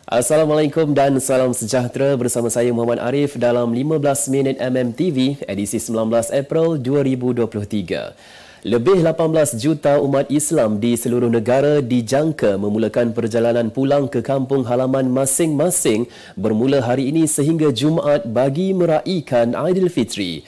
Assalamualaikum dan salam sejahtera bersama saya Muhammad Arif dalam 15 minit MMTV edisi 19 April 2023. Lebih 18 juta umat Islam di seluruh negara dijangka memulakan perjalanan pulang ke kampung halaman masing-masing bermula hari ini sehingga Jumaat bagi meraihkan Aidilfitri.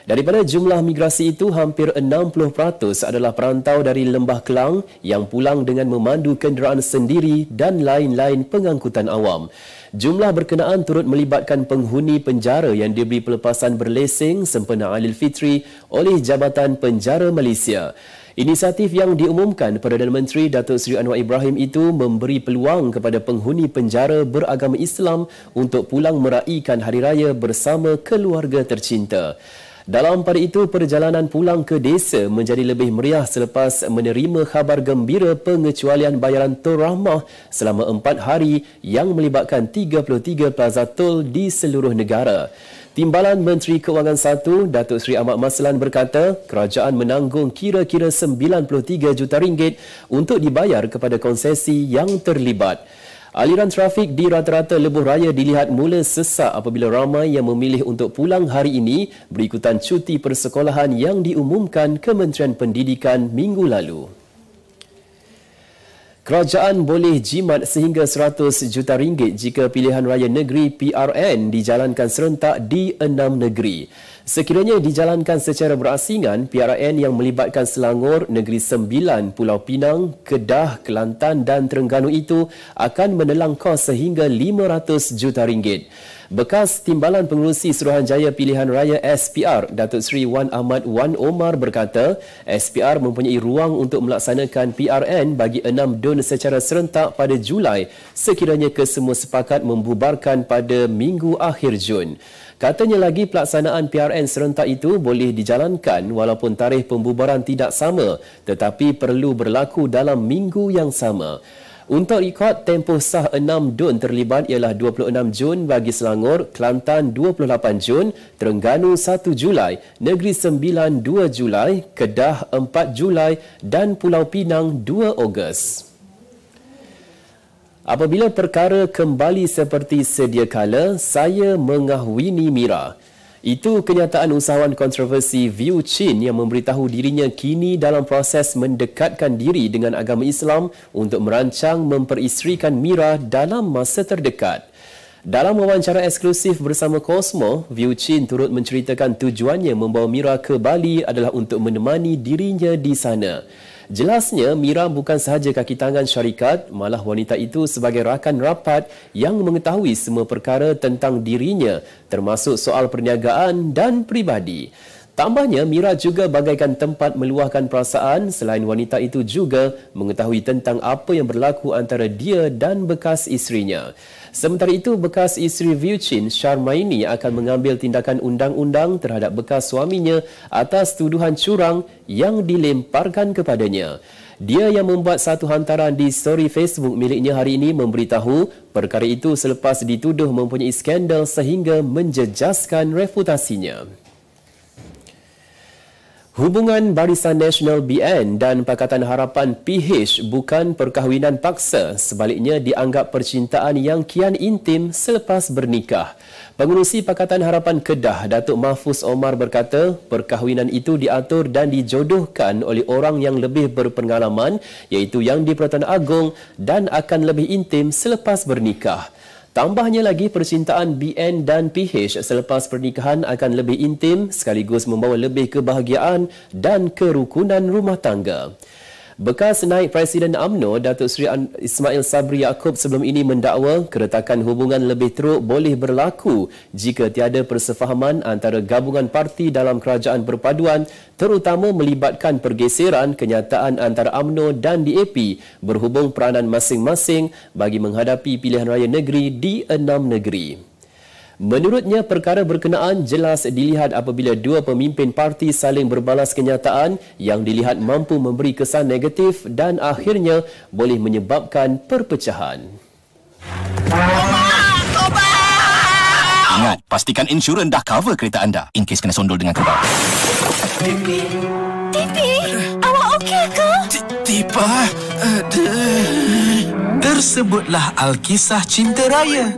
Daripada jumlah migrasi itu, hampir 60% adalah perantau dari Lembah Kelang yang pulang dengan memandu kenderaan sendiri dan lain-lain pengangkutan awam. Jumlah berkenaan turut melibatkan penghuni penjara yang diberi pelepasan berlesing sempena Aidilfitri oleh Jabatan Penjara Malaysia. Inisiatif yang diumumkan Perdana Menteri Datuk Seri Anwar Ibrahim itu memberi peluang kepada penghuni penjara beragama Islam untuk pulang meraihkan Hari Raya bersama keluarga tercinta. Dalam pada itu, perjalanan pulang ke desa menjadi lebih meriah selepas menerima khabar gembira pengecualian bayaran tol rahmah selama 4 hari yang melibatkan 33 plaza tol di seluruh negara. Timbalan Menteri Kewangan 1, Datuk Seri Ahmad Maslan berkata, kerajaan menanggung kira-kira 93 juta ringgit untuk dibayar kepada konsesi yang terlibat. Aliran trafik di rata-rata lebuh raya dilihat mula sesak apabila ramai yang memilih untuk pulang hari ini berikutan cuti persekolahan yang diumumkan Kementerian Pendidikan minggu lalu. Kerajaan boleh jimat sehingga 100 juta ringgit jika pilihan raya negeri PRN dijalankan serentak di 6 negeri. Sekiranya dijalankan secara berasingan, PRN yang melibatkan Selangor, Negeri Sembilan, Pulau Pinang, Kedah, Kelantan dan Terengganu itu akan menelang kos sehingga 500 juta ringgit. Bekas Timbalan Pengerusi Suruhanjaya Pilihan Raya SPR, Datuk Seri Wan Ahmad Wan Omar berkata, SPR mempunyai ruang untuk melaksanakan PRN bagi 6 DUN secara serentak pada Julai sekiranya kesemua sepakat membubarkan pada minggu akhir Jun. Katanya lagi pelaksanaan PRN serentak itu boleh dijalankan walaupun tarikh pembubaran tidak sama tetapi perlu berlaku dalam minggu yang sama. Untuk rekod, tempoh sah 6 DUN terlibat ialah 26 Jun bagi Selangor, Kelantan 28 Jun, Terengganu 1 Julai, Negeri Sembilan 2 Julai, Kedah 4 Julai dan Pulau Pinang 2 Ogos. Apabila perkara kembali seperti sedia kala, saya mengahwini Mira. Itu kenyataan usahawan kontroversi Viu Chin yang memberitahu dirinya kini dalam proses mendekatkan diri dengan agama Islam untuk merancang memperisterikan Mira dalam masa terdekat. Dalam wawancara eksklusif bersama Cosmo, Viu Chin turut menceritakan tujuannya membawa Mira ke Bali adalah untuk menemani dirinya di sana. Jelasnya, Mira bukan sahaja kaki tangan syarikat, malah wanita itu sebagai rakan rapat yang mengetahui semua perkara tentang dirinya, termasuk soal perniagaan dan peribadi. Tambahnya, Mira juga bagaikan tempat meluahkan perasaan selain wanita itu juga mengetahui tentang apa yang berlaku antara dia dan bekas isterinya. Sementara itu, bekas isteri Viu Chin, Sharmaini akan mengambil tindakan undang-undang terhadap bekas suaminya atas tuduhan curang yang dilemparkan kepadanya. Dia yang membuat satu hantaran di story Facebook miliknya hari ini memberitahu perkara itu selepas dituduh mempunyai skandal sehingga menjejaskan reputasinya. Hubungan Barisan Nasional BN dan Pakatan Harapan PH bukan perkahwinan paksa, sebaliknya dianggap percintaan yang kian intim selepas bernikah. Pengerusi Pakatan Harapan Kedah, Datuk Mahfuz Omar berkata, perkahwinan itu diatur dan dijodohkan oleh orang yang lebih berpengalaman iaitu Yang di-Pertuan Agong dan akan lebih intim selepas bernikah. Tambahnya lagi, percintaan BN dan PH selepas pernikahan akan lebih intim sekaligus membawa lebih kebahagiaan dan kerukunan rumah tangga. Bekas naib Presiden UMNO, Datuk Seri Ismail Sabri Yaakob sebelum ini mendakwa keretakan hubungan lebih teruk boleh berlaku jika tiada persefahaman antara gabungan parti dalam kerajaan perpaduan, terutama melibatkan pergeseran kenyataan antara UMNO dan DAP berhubung peranan masing-masing bagi menghadapi pilihan raya negeri di 6 negeri. Menurutnya, perkara berkenaan jelas dilihat apabila dua pemimpin parti saling berbalas kenyataan yang dilihat mampu memberi kesan negatif dan akhirnya boleh menyebabkan perpecahan. Ingat, pastikan insurans dah cover kereta anda in case kena sondol dengan kerbau. Titi, awak okey ke? Tipa, ada. Tersebutlah Alkisah Cinta Raya.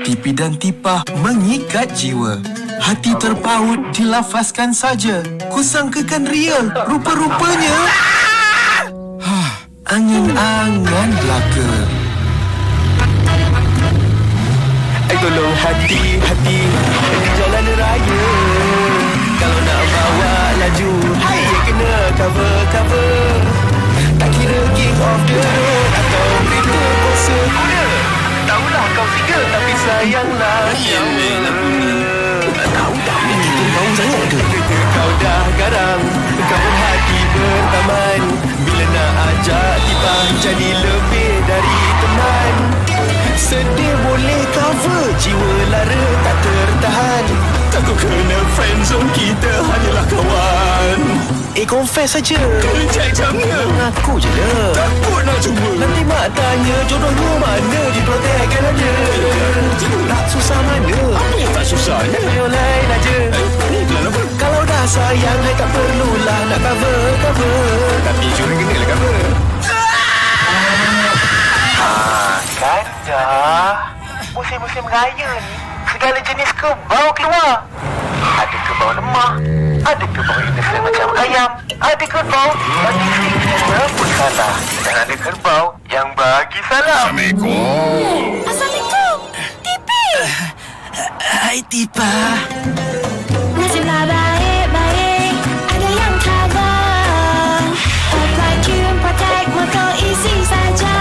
Tipi dan tipah mengikat jiwa. Hati terpaut dilafazkan saja. Kusangkakan real, rupa-rupanya angan-angan belaka. Tolong hati-hati jalan raya. Kalau nak bawa laju, hai kena cover-cover. Tak kira king of the road atau kereta kuasa kuda. Tahulah kau single tapi sayanglah nyawa. Tahu tak kita bau sangat ke? Kereta kau dah garang, kau pun hati bertaman. Bila nak ajak tiba jadi lebih dari teman. Sedih boleh cover, jiwa lara tak tertahan. Takut kena friendzone, kita hanyalah kawan. Confess saja. Kerja jamnya. Mengaku je lah. Takut nak cuba. Nanti mak tanya jodohnya mana, diprotekkan aja. Tak susah mana. Apa yang tak susah? Yang lain aja. Kalau dah sayang, hai tak perlulah nak cover-cover. Tapi juga kena lah cover. Kan dah. Musim-musim raya ni segala jenis kebau keluar. Ada kebau lemah, ada kebau innocent macam ayam, ada kebau bagi pun salah, dan ada kerbau yang bagi salam. Assalamualaikum. Assalamualaikum. Tipi. Hai Tipa. Nasiblah baik-baik, ada yang cover. Perfume protect motor isi saja.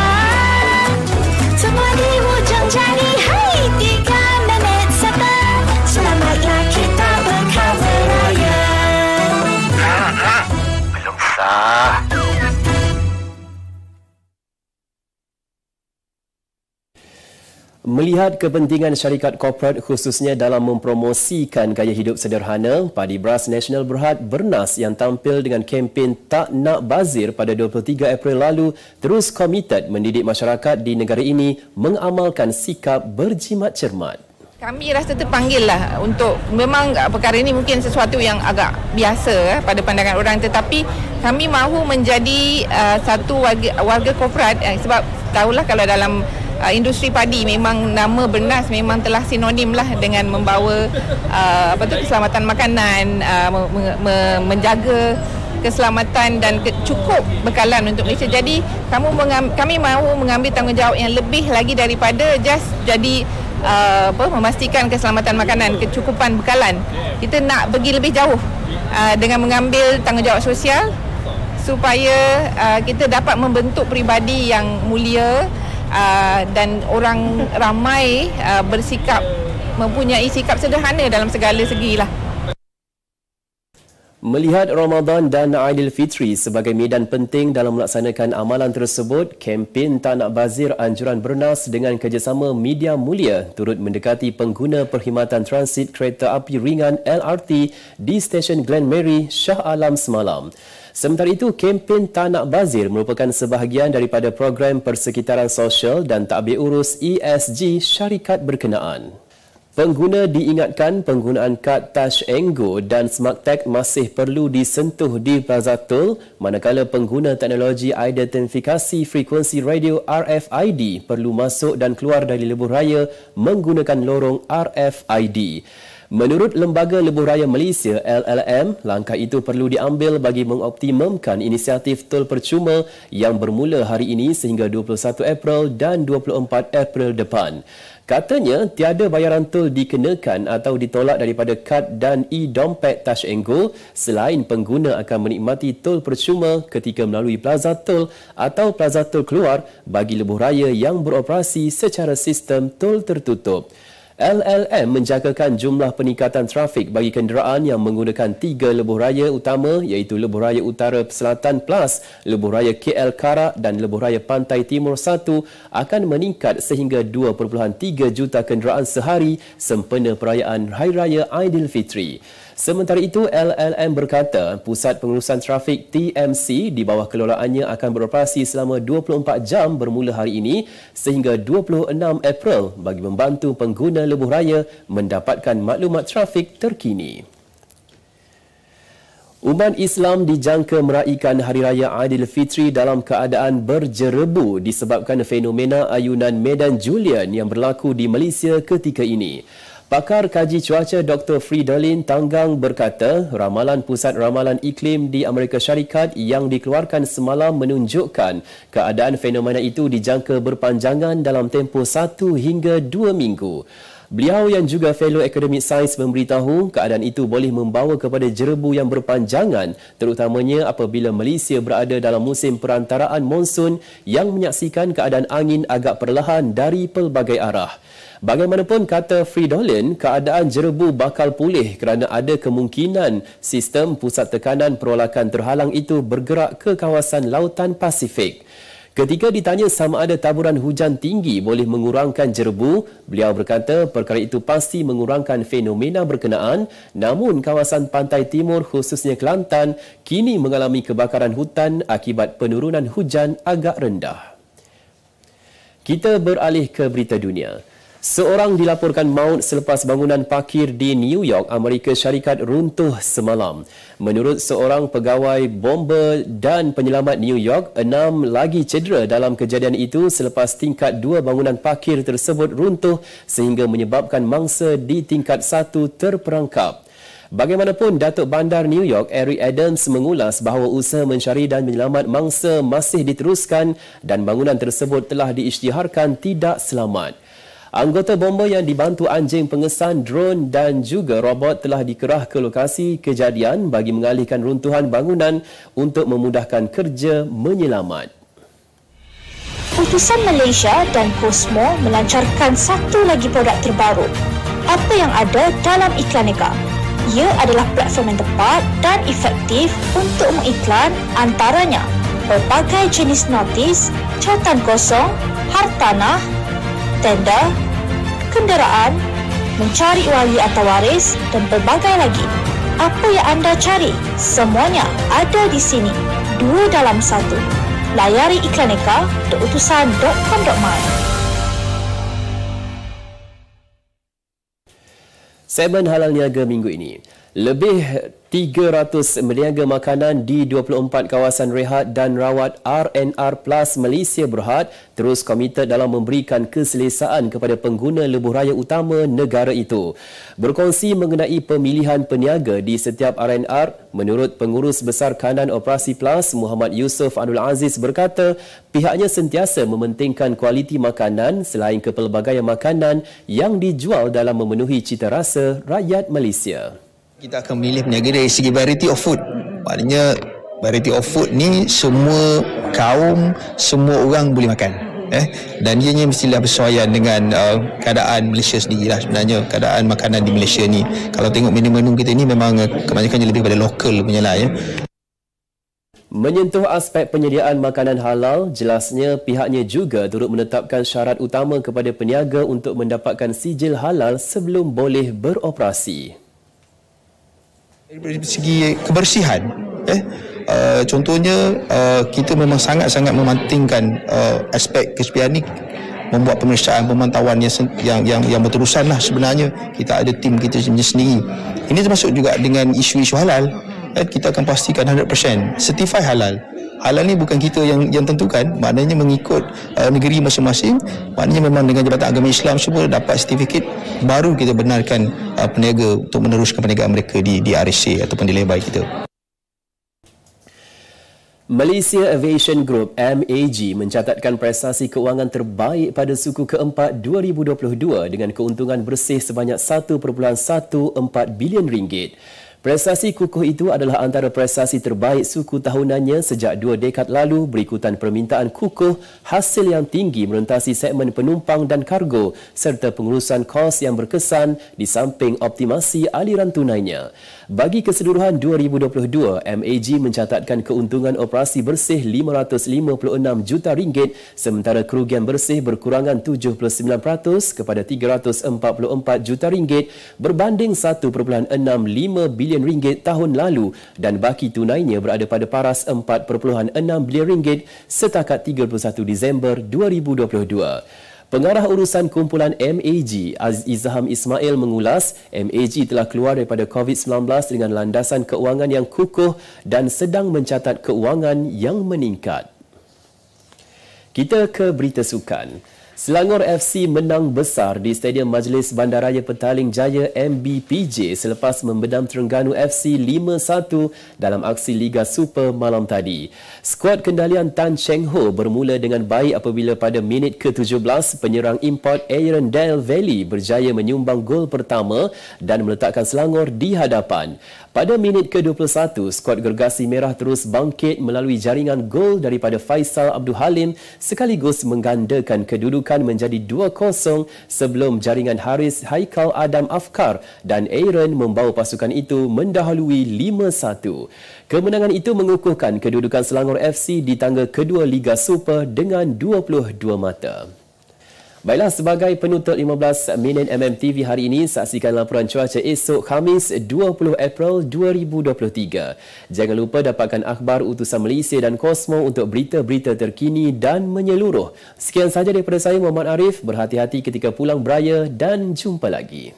Semua di hujung jari. Hai 3 minit settle. Selamatlah kita bercover raya. Belum sah. Melihat kepentingan syarikat korporat khususnya dalam mempromosikan gaya hidup sederhana, Padi Bras Nasional Berhad Bernas yang tampil dengan kempen Tak Nak Bazir pada 23 April lalu terus komited mendidik masyarakat di negara ini mengamalkan sikap berjimat cermat. Kami rasa terpanggil lah untuk, memang perkara ini mungkin sesuatu yang agak biasa pada pandangan orang, tetapi kami mahu menjadi satu warga korporat sebab tahulah kalau dalam industri padi memang nama Bernas memang telah sinonim lah dengan membawa keselamatan makanan, menjaga keselamatan dan cukup bekalan untuk Malaysia. Jadi kami mahu mengambil tanggungjawab yang lebih lagi daripada just jadi memastikan keselamatan makanan, kecukupan bekalan. Kita nak pergi lebih jauh dengan mengambil tanggungjawab sosial supaya kita dapat membentuk peribadi yang mulia dan orang ramai mempunyai sikap sederhana dalam segala segi lah. Melihat Ramadan dan Aidilfitri sebagai medan penting dalam melaksanakan amalan tersebut, kempen Tak Nak Bazir anjuran Bernas dengan kerjasama Media Mulia turut mendekati pengguna perkhidmatan transit kereta api ringan LRT di stesen Glen Mary, Shah Alam semalam. Sementara itu, kempen Tak Nak Bazir merupakan sebahagian daripada program persekitaran sosial dan tadbir urus ESG syarikat berkenaan. Pengguna diingatkan penggunaan kad Touch and Go dan Smart Tag masih perlu disentuh di Plaza Tol, manakala pengguna teknologi identifikasi frekuensi radio RFID perlu masuk dan keluar dari lebuh raya menggunakan lorong RFID. Menurut Lembaga Lebuh Raya Malaysia LLM, langkah itu perlu diambil bagi mengoptimumkan inisiatif tol percuma yang bermula hari ini sehingga 21 April dan 24 April depan. Katanya, tiada bayaran tol dikenakan atau ditolak daripada kad dan e-dompet Touch and Go selain pengguna akan menikmati tol percuma ketika melalui Plaza Tol atau Plaza Tol keluar bagi lebuh raya yang beroperasi secara sistem tol tertutup. LLM menjangkakan jumlah peningkatan trafik bagi kenderaan yang menggunakan 3 lebuh raya utama iaitu Lebuh Raya Utara Selatan Plus, Lebuh Raya KL Karak dan Lebuh Raya Pantai Timur 1 akan meningkat sehingga 2.3 juta kenderaan sehari sempena perayaan Hari Raya Aidilfitri. Sementara itu, LLM berkata Pusat Pengurusan Trafik TMC di bawah kelolaannya akan beroperasi selama 24 jam bermula hari ini sehingga 26 April bagi membantu pengguna lebuh raya mendapatkan maklumat trafik terkini. Umat Islam dijangka meraihkan Hari Raya Aidilfitri dalam keadaan berjerebu disebabkan fenomena ayunan Medan Julian yang berlaku di Malaysia ketika ini. Pakar kaji cuaca Dr. Fridolin Tanggang berkata, ramalan Pusat Ramalan Iklim di Amerika Syarikat yang dikeluarkan semalam menunjukkan keadaan fenomena itu dijangka berpanjangan dalam tempoh 1 hingga 2 minggu. Beliau yang juga Fellow Akademik Sains memberitahu keadaan itu boleh membawa kepada jerebu yang berpanjangan terutamanya apabila Malaysia berada dalam musim perantaraan monsun yang menyaksikan keadaan angin agak perlahan dari pelbagai arah. Bagaimanapun kata Fridolin, keadaan jerebu bakal pulih kerana ada kemungkinan sistem pusat tekanan perolakan terhalang itu bergerak ke kawasan Lautan Pasifik. Ketika ditanya sama ada taburan hujan tinggi boleh mengurangkan jerebu, beliau berkata perkara itu pasti mengurangkan fenomena berkenaan, namun kawasan pantai timur khususnya Kelantan kini mengalami kebakaran hutan akibat penurunan hujan agak rendah. Kita beralih ke berita dunia. Seorang dilaporkan maut selepas bangunan parkir di New York, Amerika Syarikat runtuh semalam. Menurut seorang pegawai bomba dan penyelamat New York, 6 lagi cedera dalam kejadian itu selepas tingkat 2 bangunan parkir tersebut runtuh sehingga menyebabkan mangsa di tingkat 1 terperangkap. Bagaimanapun, Datuk Bandar New York, Eric Adams mengulas bahawa usaha mencari dan menyelamat mangsa masih diteruskan dan bangunan tersebut telah diisytiharkan tidak selamat. Anggota bomba yang dibantu anjing pengesan, drone dan juga robot telah dikerah ke lokasi kejadian bagi mengalihkan runtuhan bangunan untuk memudahkan kerja menyelamat. Utusan Malaysia dan Cosmo melancarkan satu lagi produk terbaru. Apa yang ada dalam Iklaneka? Ia adalah platform yang tepat dan efektif untuk mengiklan antaranya berbagai jenis notis, catatan kosong, hartanah, tender, kenderaan, mencari wali atau waris dan pelbagai lagi. Apa yang anda cari? Semuanya ada di sini. 2 dalam 1. Layari iklaneka.utusan.com.my. Segmen Halal Niaga minggu ini. Lebih 300 meniaga makanan di 24 kawasan rehat dan rawat RNR Plus Malaysia Berhad terus komited dalam memberikan keselesaan kepada pengguna lebuh raya utama negara itu. Berkongsi mengenai pemilihan peniaga di setiap RNR, menurut Pengurus Besar Kanan Operasi Plus Muhammad Yusof Abdul Aziz berkata, pihaknya sentiasa mementingkan kualiti makanan selain kepelbagaian makanan yang dijual dalam memenuhi cita rasa rakyat Malaysia. Kita akan memilih peniaga dari segi variety of food. Maknanya variety of food ni semua kaum, semua orang boleh makan. Dan ianya mestilah bersesuaian dengan keadaan Malaysia sendirilah sebenarnya. Keadaan makanan di Malaysia ni. Kalau tengok menu-menu kita ni memang kebanyakannya lebih pada lokal punya lah ya. Menyentuh aspek penyediaan makanan halal, jelasnya pihaknya juga turut menetapkan syarat utama kepada peniaga untuk mendapatkan sijil halal sebelum boleh beroperasi. Dari segi kebersihan, contohnya kita memang sangat-sangat mementingkan aspek kesepian ni, membuat pemeriksaan pemantauan yang berterusan lah sebenarnya. Kita ada tim kita sendiri. Ini termasuk juga dengan isu-isu halal. Kita akan pastikan 100% certified halal. Halal ni bukan kita yang tentukan, maknanya mengikut negeri masing-masing. Maknanya memang dengan Jabatan Agama Islam semua dapat sertifikat, baru kita benarkan peniaga untuk meneruskan perniagaan mereka di RSA ataupun di label kita. Malaysia Aviation Group MAG mencatatkan prestasi keuangan terbaik pada suku keempat 2022 dengan keuntungan bersih sebanyak 1.14 bilion ringgit. Prestasi kukuh itu adalah antara prestasi terbaik suku tahunannya sejak 2 dekad lalu berikutan permintaan kukuh, hasil yang tinggi merentasi segmen penumpang dan kargo serta pengurusan kos yang berkesan di samping optimasi aliran tunainya. Bagi keseluruhan 2022, MAG mencatatkan keuntungan operasi bersih 556 juta ringgit sementara kerugian bersih berkurangan 79% kepada 344 juta ringgit berbanding 1.65 bilion ringgit tahun lalu dan baki tunainya berada pada paras 4.6 bilion ringgit setakat 31 Disember 2022. Pengarah urusan kumpulan MAG, Izham Ismail mengulas, MAG telah keluar daripada COVID-19 dengan landasan keuangan yang kukuh dan sedang mencatat keuangan yang meningkat. Kita ke berita sukan. Selangor FC menang besar di Stadium Majlis Bandaraya Petaling Jaya MBPJ selepas membedam Terengganu FC 5-1 dalam aksi Liga Super malam tadi. Skuad kendalian Tan Cheng Ho bermula dengan baik apabila pada minit ke-17 penyerang import Aaron Del Valle berjaya menyumbang gol pertama dan meletakkan Selangor di hadapan. Pada minit ke-21, skuad Gergasi Merah terus bangkit melalui jaringan gol daripada Faisal Abdul Halim sekaligus menggandakan kedudukan menjadi 2-0 sebelum jaringan Haris Haikal Adam Afkar dan Aaron membawa pasukan itu mendahului 5-1. Kemenangan itu mengukuhkan kedudukan Selangor FC di tangga kedua Liga Super dengan 22 mata. Baiklah, sebagai penutup 15 minit MMTV hari ini, saksikan laporan cuaca esok Khamis 20 April 2023. Jangan lupa dapatkan akhbar utusan Malaysia dan Kosmo untuk berita-berita terkini dan menyeluruh. Sekian sahaja daripada saya, Muhammad Arif. Berhati-hati ketika pulang beraya dan jumpa lagi.